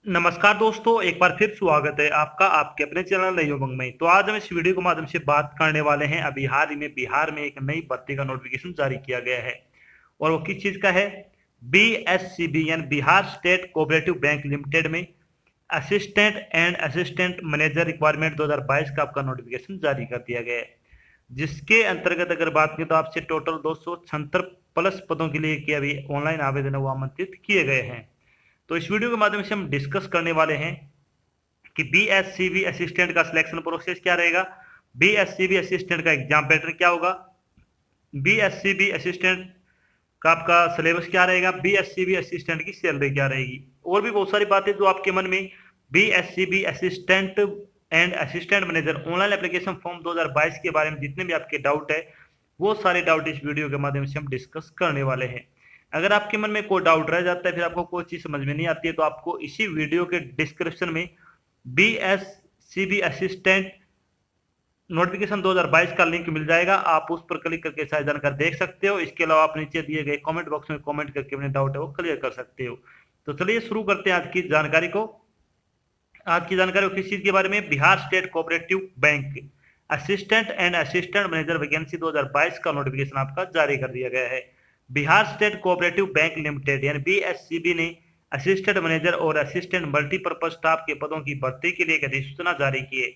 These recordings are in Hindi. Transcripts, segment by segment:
नमस्कार दोस्तों, एक बार फिर स्वागत है आपका आपके अपने चैनल नई उमंग में। तो आज हम इस वीडियो के माध्यम से बात करने वाले हैं। अभी हाल ही में बिहार में एक नई भर्ती का नोटिफिकेशन जारी किया गया है और वो किस चीज का है? बीएससीबी यानी Bihar state cooperative bank limited में assistant and assistant manager requirement 2022 का आपका नोटिफिकेशन जारी कर दिया गया है। जिसके अंतर्गत अगर बात करें तो आपसे टोटल 276 प्लस पदों के लिए कि अभी ऑनलाइन आवेदन वो आमंत्रित किए गए हैं। तो इस वीडियो के माध्यम से हम डिस्कस करने वाले हैं कि बीएससीबी असिस्टेंट का सिलेक्शन प्रोसेस क्या रहेगा, बीएससीबी असिस्टेंट का एग्जाम पैटर्न क्या होगा, बीएससीबी असिस्टेंट का आपका सिलेबस क्या रहेगा, बीएससीबी असिस्टेंट की सैलरी क्या रहेगी, और भी बहुत सारी बातें जो आपके मन में BSCB assistant and assistant manager online application form 2022 के बारे में जितने भी आपके डाउट है वो सारे डाउट इस वीडियो के माध्यम से हम डिस्कस करने वाले हैं। अगर आपके मन में कोई डाउट रह जाता है, फिर आपको कोई चीज समझ में नहीं आती है, तो आपको इसी वीडियो के डिस्क्रिप्शन में बीएससीबी असिस्टेंट नोटिफिकेशन 2022 का लिंक मिल जाएगा। आप उस पर क्लिक करके सारी जानकारी देख सकते हो। इसके अलावा आप नीचे दिए गए कमेंट बॉक्स में कमेंट करके अपने डाउट है वो क्लियर कर सकते हो। तो चलिए शुरू करते हैं आज की जानकारी को। आज की जानकारी किस चीज के बारे में? Bihar state cooperative bank assistant and assistant manager vacancy 2022 का नोटिफिकेशन आपका जारी कर दिया गया है। Bihar state cooperative bank limited यानी बीएससीबी ने असिस्टेंट मैनेजर और असिस्टेंट मल्टीपर्पज स्टाफ के पदों की भर्ती के लिए एक अधिसूचना जारी की है।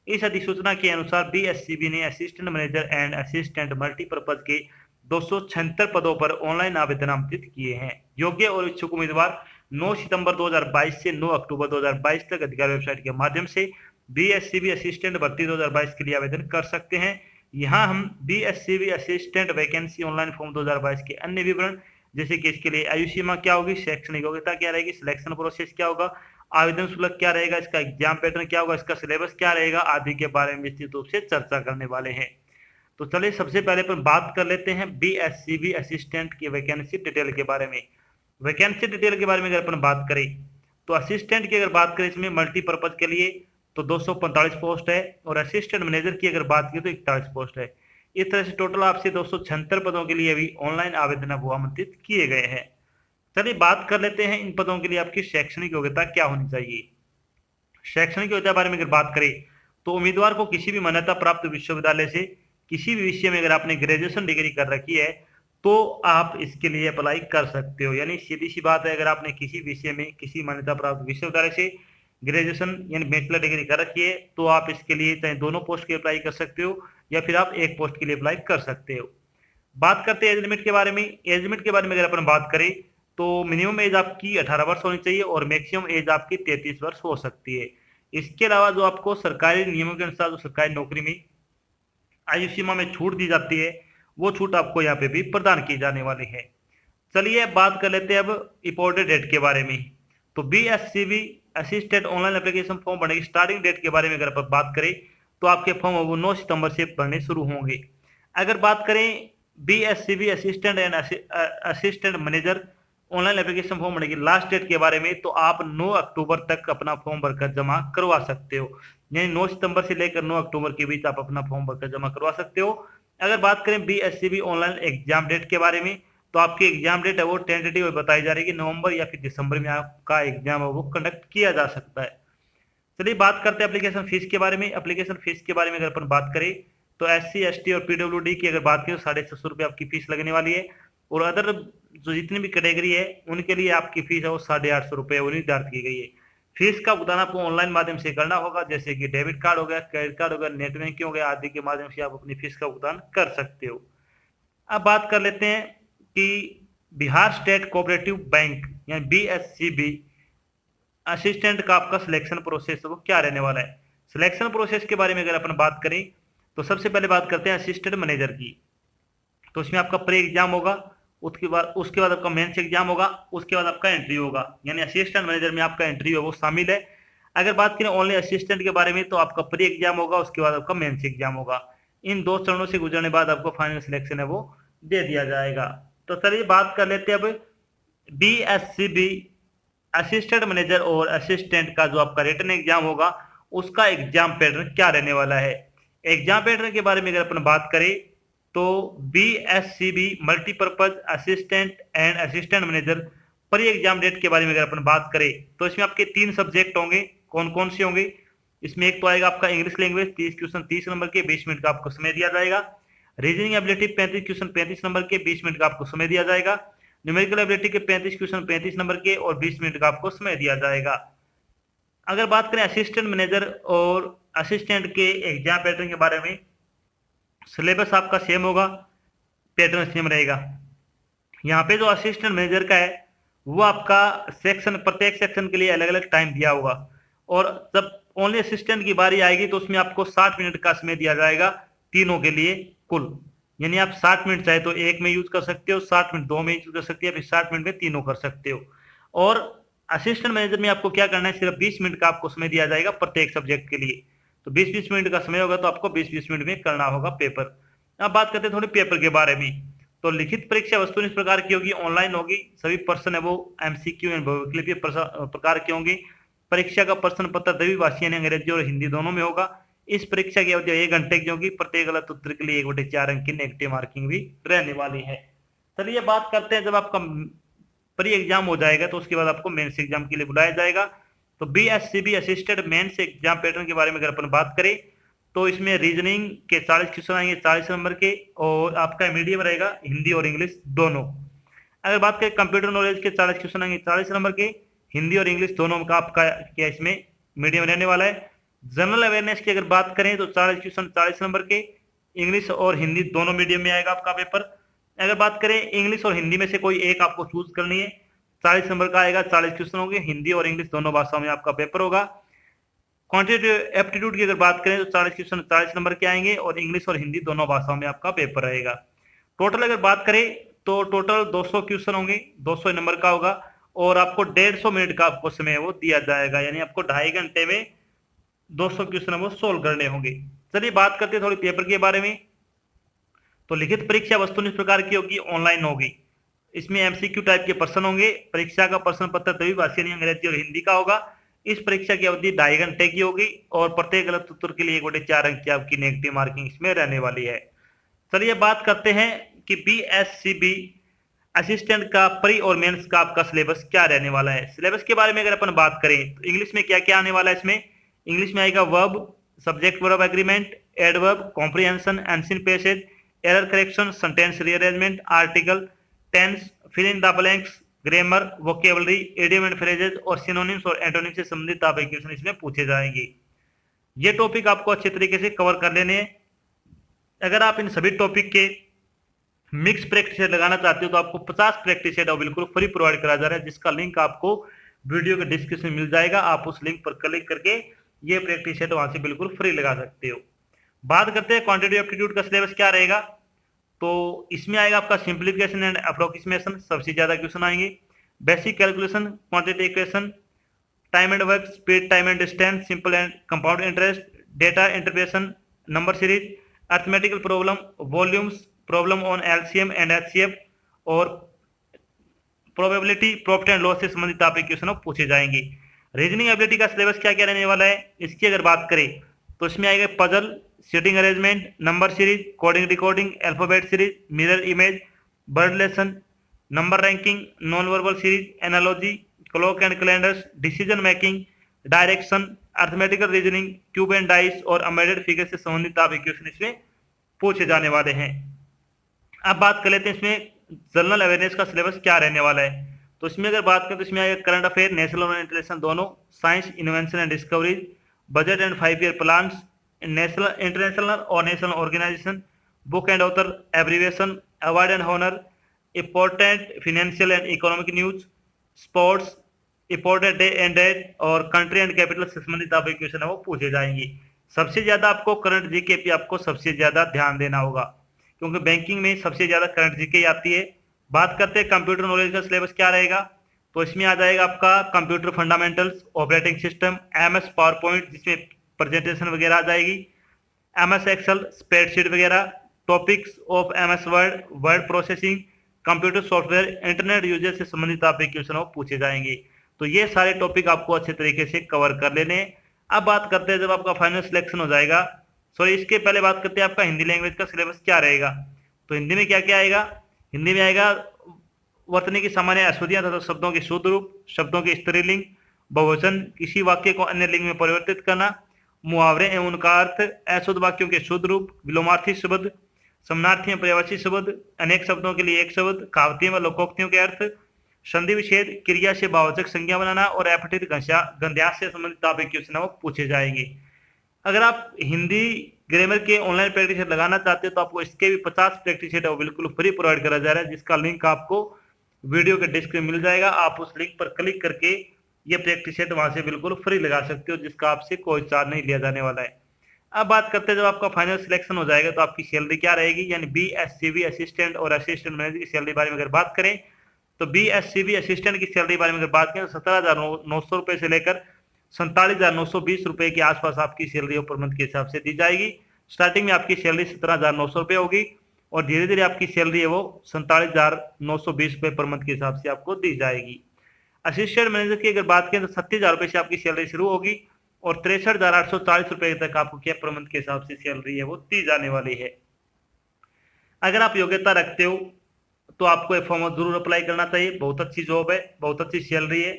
इस अधिसूचना के अनुसार बीएससीबी ने assistant manager and assistant multipurpose के 276 पदों पर ऑनलाइन आवेदन आमंत्रित किए हैं। योग्य और इच्छुक उम्मीदवार 9 सितंबर 2022 से 9 अक्टूबर 2022 तक अधिकारी वेबसाइट के माध्यम से बीएससीबी असिस्टेंट भर्ती 2022 के लिए आवेदन कर सकते हैं। यहाँ हम BSCB assistant vacancy online form 2022 के अन्य विवरण जैसे कि इसके लिए आयु सीमा क्या होगी, शैक्षणिक योग्यता क्या रहेगी, सिलेक्शन प्रोसेस क्या होगा, आवेदन शुल्क क्या रहेगा, इसका एग्जाम पैटर्न क्या होगा, इसका सिलेबस क्या रहेगा आदि के बारे में विस्तृत रूप से चर्चा करने वाले हैं। तो चलिए सबसे पहले पर बात कर लेते हैं बीएससीबी असिस्टेंट की वैकेंसी डिटेल के बारे में। वैकेंसी डिटेल के बारे में अगर अपन बात करें तो असिस्टेंट की अगर बात करें इसमें मल्टीपर्पज के लिए तो 245 पोस्ट है और असिस्टेंट मैनेजर की अगर बात करें तो 41 पोस्ट है। इस तरह से टोटल आपसे 276 पदों के लिए भी ऑनलाइन आवेदन आमंत्रित किए गए हैं। चलिए बात कर लेते हैं इन पदों के लिए आपकी शैक्षणिक योग्यता क्या होनी चाहिए। शैक्षणिक योग्यता बारे में अगर बात करें तो उम्मीदवार को किसी भी मान्यता प्राप्त विश्वविद्यालय से किसी भी विषय में अगर आपने ग्रेजुएशन डिग्री कर रखी है तो आप इसके लिए अप्लाई कर सकते हो। यानी सीधी सी बात है, अगर आपने किसी विषय में किसी मान्यता प्राप्त विश्वविद्यालय से ग्रेजुएशन यानी बैचलर डिग्री कर रखी है तो आप इसके लिए चाहे दोनों पोस्ट के अप्लाई कर सकते हो या फिर आप एक पोस्ट के लिए अप्लाई कर सकते हो। बात करते हैं एज लिमिट के बारे में। एज लिमिट के बारे में अगर अपन बात करें तो मिनिमम एज आपकी 18 वर्ष होनी चाहिए और मैक्सिमम एज आपकी 33 वर्ष हो सकती है। इसके अलावा जो आपको सरकारी नियमों के अनुसार जो सरकारी नौकरी में आयु सीमा में छूट दी जाती है वो छूट आपको यहाँ पे भी प्रदान की जाने वाली है। चलिए बात कर लेते हैं अब इंपॉर्टेंट डेट के बारे में। तो BSCB assistant online application form भरने की स्टार्टिंग डेट के बारे में अगर अपन बात करें तो आपके फॉर्म वो 9 सितंबर से भरने शुरू होंगे। अगर बात करें BSCB assistant and assistant manager online application form भरने की लास्ट डेट के बारे में तो आप 9 अक्टूबर तक अपना फॉर्म भरकर जमा करवा सकते हो। यानी 9 सितंबर से लेकर 9 अक्टूबर के बीच आप अपना फॉर्म भरकर जमा करवा सकते हो। अगर बात करें बीएससीबी ऑनलाइन एग्जाम डेट के बारे में तो आपकी एग्जाम डेट है वो टेंटेटिव बताई जा रही है कि नवंबर या फिर दिसंबर में आपका एग्जाम है वो कंडक्ट किया जा सकता है। चलिए बात करते हैं एप्लीकेशन फीस के बारे में। एप्लीकेशन फीस के बारे में अगर अपन बात करें तो SC ST और पीडब्ल्यूडी की अगर बात करें तो 650 रुपये आपकी फीस लगने वाली है और अदर जो जितनी भी कैटेगरी है उनके लिए आपकी फीस है वो 850 रुपये निर्धारित की गई है। फीस का भुगतान आपको ऑनलाइन माध्यम से करना होगा, जैसे कि डेबिट कार्ड हो गया, क्रेडिट कार्ड हो गया, नेट बैंकिंग हो गया आदि के माध्यम से आप अपनी फीस का भुगतान कर सकते हो। अब बात कर लेते हैं कि बिहार स्टेट कोऑपरेटिव बैंक यानी बीएससीबी असिस्टेंट का आपका सिलेक्शन प्रोसेस वो क्या रहने वाला है। सिलेक्शन प्रोसेस के बारे में अगर अपन बात करें तो सबसे पहले बात करते हैं असिस्टेंट मैनेजर की। तो इसमें आपका प्री एग्जाम होगा, उसके बाद आपका मेंस एग्जाम होगा, उसके बाद आपका एंट्री होगा। यानी असिस्टेंट मैनेजर में आपका एंट्री है वो शामिल है। अगर बात करें ओनली असिस्टेंट के बारे में तो आपका प्री एग्जाम होगा, उसके बाद आपका मेंस एग्जाम होगा। इन 2 चरणों से गुजरने बाद आपको फाइनल सिलेक्शन है वो दे दिया जाएगा। तो चलिए बात कर लेते हैं अब बीएससीबी असिस्टेंट मैनेजर और असिस्टेंट का जो आपका रिटन एग्जाम होगा उसका एग्जाम पैटर्न क्या रहने वाला है। एग्जाम पैटर्न के बारे में अगर अपन बात करें तो BSCB multipurpose assistant and assistant manager pre exam date के बारे में अगर अपन बात करें तो इसमें आपके 3 सब्जेक्ट होंगे। कौन कौन से होंगे? इसमें एक तो आएगा आपका इंग्लिश लैंग्वेज, 30 क्वेश्चन 30 नंबर के, 20 मिनट का आपको समय दिया जाएगा। रीजनिंग एबिलिटी 35 क्वेश्चन 35 नंबर के, 20 मिनट का आपको समय दिया जाएगा। न्यूमेरिकल एबिलिटी के 35 क्वेश्चन 35 नंबर के और 20 मिनट का आपको समय दिया जाएगा। अगर बात करें असिस्टेंट मैनेजर और असिस्टेंट के एग्जाम पैटर्न के बारे में, सिलेबस आपका सेम होगा, पैटर्न सेम रहेगा। यहाँ पे जो असिस्टेंट मैनेजर का है वो आपका सेक्शन, प्रत्येक सेक्शन के लिए अलग अलग टाइम दिया होगा और जब ओनली असिस्टेंट की बारी आएगी तो उसमें आपको 60 मिनट का समय दिया जाएगा तीनों के लिए कुल। यानी आप 60 मिनट चाहे तो एक में यूज कर सकते हो, 60 मिनट दो में यूज कर सकते हो, फिर 60 मिनट में तीनों कर सकते हो। और असिस्टेंट मैनेजर में आपको क्या करना है, सिर्फ 20 मिनट का आपको समय दिया जाएगा प्रत्येक सब्जेक्ट के लिए। तो 20-20 मिनट का समय होगा तो आपको 20-20 मिनट में करना होगा पेपर। अब बात करते हैं थोड़ी पेपर के बारे में। तो लिखित परीक्षा वस्तुनिष्ठ इस प्रकार की होगी, ऑनलाइन होगी, सभी प्रश्न है वो एमसीक्यू एंड बहुविकल्पीय प्रकार के होंगे। परीक्षा का प्रश्न पत्र द्विभाषी यानी अंग्रेजी और हिंदी दोनों में होगा। इस परीक्षा की अवधि 1 घंटे की होगी। प्रत्येक गलत उत्तर के लिए 1/4 अंक की नेगेटिव मार्किंग भी रहने वाली है। चलिए बात करते हैं, जब आपका प्री एग्जाम हो जाएगा तो उसके बाद आपको मेंस एग्जाम के लिए बुलाया जाएगा। तो BSCB assistant mains exam pattern के बारे में अगर अपन बात करें तो इसमें रीजनिंग के 40 क्वेश्चन आएंगे 40 नंबर के और आपका मीडियम रहेगा हिंदी और इंग्लिश दोनों। अगर बात करें कंप्यूटर नॉलेज के 40 क्वेश्चन आएंगे 40 नंबर के, हिंदी और इंग्लिश दोनों का आपका क्या इसमें मीडियम रहने वाला है। जनरल अवेयरनेस की अगर बात करें तो 40 क्वेश्चन 40 नंबर के, इंग्लिश और हिंदी दोनों मीडियम में आएगा आपका पेपर। अगर बात करें इंग्लिश और हिंदी में से कोई एक आपको चूज करनी है, 40 नंबर का आएगा, 40 क्वेश्चन होंगे, हिंदी और इंग्लिश दोनों भाषाओं में आपका पेपर होगा। क्वांटिटेटिव एप्टीट्यूड की अगर बात करें तो 40 क्वेश्चन 40 नंबर के आएंगे और इंग्लिश और हिंदी दोनों भाषाओं में आपका पेपर रहेगा। टोटल अगर बात करें तो टोटल 200 क्वेश्चन होंगे, 200 नंबर का होगा और आपको 150 मिनट का आपको समय वो दिया जाएगा। यानी आपको 2.5 घंटे में 200 क्वेश्चन वो सोल्व करने होंगे। चलिए बात करते हैं थोड़ी पेपर के बारे में। तो लिखित परीक्षा वस्तुनिष्ठ प्रकार की होगी, ऑनलाइन होगी। इसमें एमसीक्यू टाइप के प्रश्न होंगे। परीक्षा का प्रश्न पत्र द्विभाषी यानी अंग्रेजी और हिंदी का होगा। इस परीक्षा की अवधि 2.5 घंटे की होगी और प्रत्येक गलत उत्तर के लिए 1/4 अंक की आपकी नेगेटिव मार्किंग इसमें रहने वाली है। चलिए बात करते हैं कि बीएससीबी असिस्टेंट का प्री और मेंस का आपका सिलेबस क्या रहने वाला है। सिलेबस के बारे में अगर अपन बात करें तो इंग्लिश में क्या क्या आने वाला है। इसमें इंग्लिश में आएगा verb, subject verb agreement, adverb, comprehension, unseen passage, error correction, sentence rearrangement, article, tense, fill in the blanks, grammar, vocabulary, idiom and phrases और सिनोनिम्स और एंटोनिम्स से संबंधित आप क्वेश्चन इसमें पूछे जाएंगे। ये टॉपिक आपको अच्छे तरीके से कवर कर लेने हैं। अगर आप इन सभी टॉपिक के मिक्स प्रैक्टिस सेट लगाना चाहते हो तो आपको 50 प्रैक्टिस सेट बिल्कुल फ्री प्रोवाइड करा जा रहा है, जिसका लिंक आपको वीडियो के डिस्क्रिप्शन में मिल जाएगा। आप उस लिंक पर क्लिक करके ये प्रैक्टिस सेट वहां से बिल्कुल फ्री लगा सकते हो। बात करते हैं क्वांटिटेटिव एप्टीट्यूड का सिलेबस क्या रहेगा। तो इसमें आएगा आपका सिंप्लीफिकेशन एंड अप्रोक्सीमेशन, सबसे ज्यादा क्वेश्चन आएंगे। Basic calculation, quantitative equation, time and work, speed, time and distance, simple and compound interest, data interpretation, number series, arithmetical problem, volumes, problem on LCM and HCF और प्रोबेबिलिटी, प्रॉफिट एंड लॉस से संबंधित आप क्वेश्चन पूछे जाएंगे। रीजनिंग एबिलिटी का सिलेबस क्या क्या रहने वाला है, इसकी अगर बात करें तो इसमें आएगा puzzle, seating arrangement, number series, coding decoding, alphabet series, mirror image, word lesson, number ranking, non verbal series, analogy, clock and calendars, decision making, direction, arithmetical reasoning, cube and dice और एम्बेडेड फिगर से संबंधित आप क्वेश्चन इसमें पूछे जाने वाले हैं। अब बात कर लेते हैं इसमें जनरल अवेयरनेस का सिलेबस क्या रहने वाला है। तो इसमें अगर बात करें तो इसमें आएगा करंट अफेयर, नेशनल और इंटरनेशनल दोनों, science, invention and discoveries, budget and 5 year plans, national, international और national organisation, book and author abbreviation, award and honour, important financial and economic news, sports, important day and date और कंट्री एंड कैपिटल से संबंधित आप क्वेश्चन है वो पूछे जाएंगे। सबसे ज्यादा आपको करंट जीके पे आपको सबसे ज्यादा ध्यान देना होगा, क्योंकि बैंकिंग में सबसे ज्यादा करंट जीके आती है। बात करते हैं कंप्यूटर नॉलेज का सिलेबस क्या रहेगा। तो इसमें आ जाएगा आपका computer fundamentals, operating system, MS power point जिसमें प्रेजेंटेशन वगैरह आ जाएगी, एमएस एक्सेल, स्प्रेडशीट वगैरह, topics of MS word, word processing, computer software, internet user से संबंधित आप क्वेश्चन पूछे जाएंगे। तो ये सारे टॉपिक आपको अच्छे तरीके से कवर कर लेने हैं। अब बात करते हैं जब आपका फाइनल सिलेक्शन हो जाएगा, सॉरी इसके पहले बात करते हैं आपका हिंदी लैंग्वेज का सिलेबस क्या रहेगा। तो हिंदी में क्या क्या आएगा, हिंदी में आएगा वर्तनी की सामान्य अशुद्धियां तथा शब्दों के शुद्ध रूप, शब्दों के स्त्रीलिंग, बहुवचन, किसी वाक्य को अन्य लिंग में परिवर्तित करना, मुहावरे एवं उनका अर्थ, अशुद्ध वाक्यों के शुद्ध रूप, विलोमार्थी शब्द, समानार्थी एवं पर्यायवाची शब्द, अनेक शब्दों के लिए एक शब्द, कहावतियों व लोकोक्तियों के अर्थ, संधि विच्छेद, क्रिया से भाववाचक संज्ञा बनाना और अपठित गंध्यास से संबंधित टॉपिक क्वेश्चन वो पूछे जाएंगे। अगर आप हिंदी ग्रामर के ऑनलाइन प्रैक्टिस सेट लगाना चाहते हो तो आपको इसके भी 50 प्रैक्टिस सेट बिल्कुल फ्री प्रोवाइड करा जा रहा है, जिसका लिंक आपको वीडियो के डिस्क्रिप्शन मिल जाएगा। आप उस लिंक पर क्लिक करके ये प्रैक्टिस सेट वहां से बिल्कुल फ्री लगा सकते हो, जिसका आपसे कोई चार्ज नहीं लिया जाने वाला है। अब बात करते हैं जब आपका फाइनल सिलेक्शन हो जाएगा तो आपकी सैलरी क्या रहेगी, यानी BSCB असिस्टेंट और असिस्टेंट मैनेजर की सैलरी बारे में अगर बात करें तो BSCB असिस्टेंट की सैलरी बारे में अगर बात करें तो 17,900 रुपए से लेकर 47,920 रुपए के आसपास आपकी सैलरी पर मंथ के हिसाब से दी जाएगी। स्टार्टिंग में आपकी सैलरी 17,900 रुपए होगी और धीरे धीरे आपकी सैलरी है वो 47,920 रुपए पर मंथ के हिसाब से आपको दी जाएगी। असिस्टेंट मैनेजर की अगर बात करें तो 30,000 रुपए से आपकी सैलरी शुरू होगी और 63,840 रुपए तक आपको क्या पर मंथ के हिसाब से सैलरी है वो दी जाने वाली है। अगर आप योग्यता रखते हो तो आपको ये फॉर्म जरूर अप्लाई करना चाहिए, बहुत अच्छी जॉब है, बहुत अच्छी सैलरी है।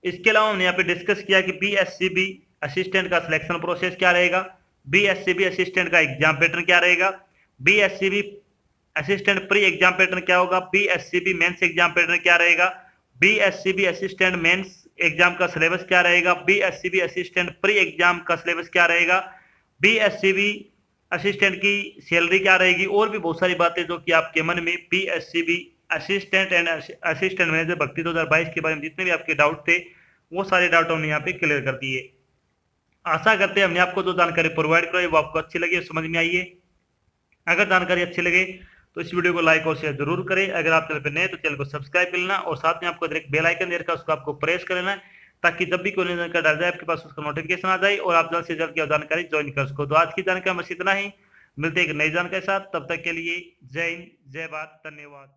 इसके अलावा हमने यहाँ पे डिस्कस किया कि BSCB असिस्टेंट का सिलेक्शन प्रोसेस क्या रहेगा, BSCB असिस्टेंट का एग्जाम पैटर्न क्या रहेगा, BSCB assistant pre exam pattern क्या होगा, BSCB मेंस एग्जाम पैटर्न क्या रहेगा, BSCB असिस्टेंट मेंस एग्जाम का सिलेबस क्या रहेगा, BSCB असिस्टेंट प्री एग्जाम का सिलेबस क्या रहेगा, BSCB असिस्टेंट की सैलरी क्या रहेगी, और भी बहुत सारी बातें जो कि आपके मन में BSCB assistant and assistant manager भर्ती 2022 के बारे में जितने भी आपके डाउट थे वो सारे डाउट हमने यहाँ पे क्लियर कर दिए। आशा करते हैं हमने आपको जो जानकारी प्रोवाइड कराई वो आपको अच्छी लगी, समझ में आई है। अगर जानकारी अच्छी लगे तो इस वीडियो को लाइक और शेयर जरूर करें। अगर आप चैनल पर नए तो चैनल को सब्सक्राइब कर लेना और साथ में आपको एक बेल आइकन दे रखा है उसको आपको प्रेस कर लेना ताकि जब भी कोई नई जानकारी डाल जाए आपके पास उसका नोटिफिकेशन आ जाए और आप जल्द से जल्द की जानकारी ज्वाइन कर सको। तो आज की जानकारी बस इतना ही, मिलते हैं एक नई जानकारी के साथ, तब तक के लिए जय हिंद, जय भारत, धन्यवाद।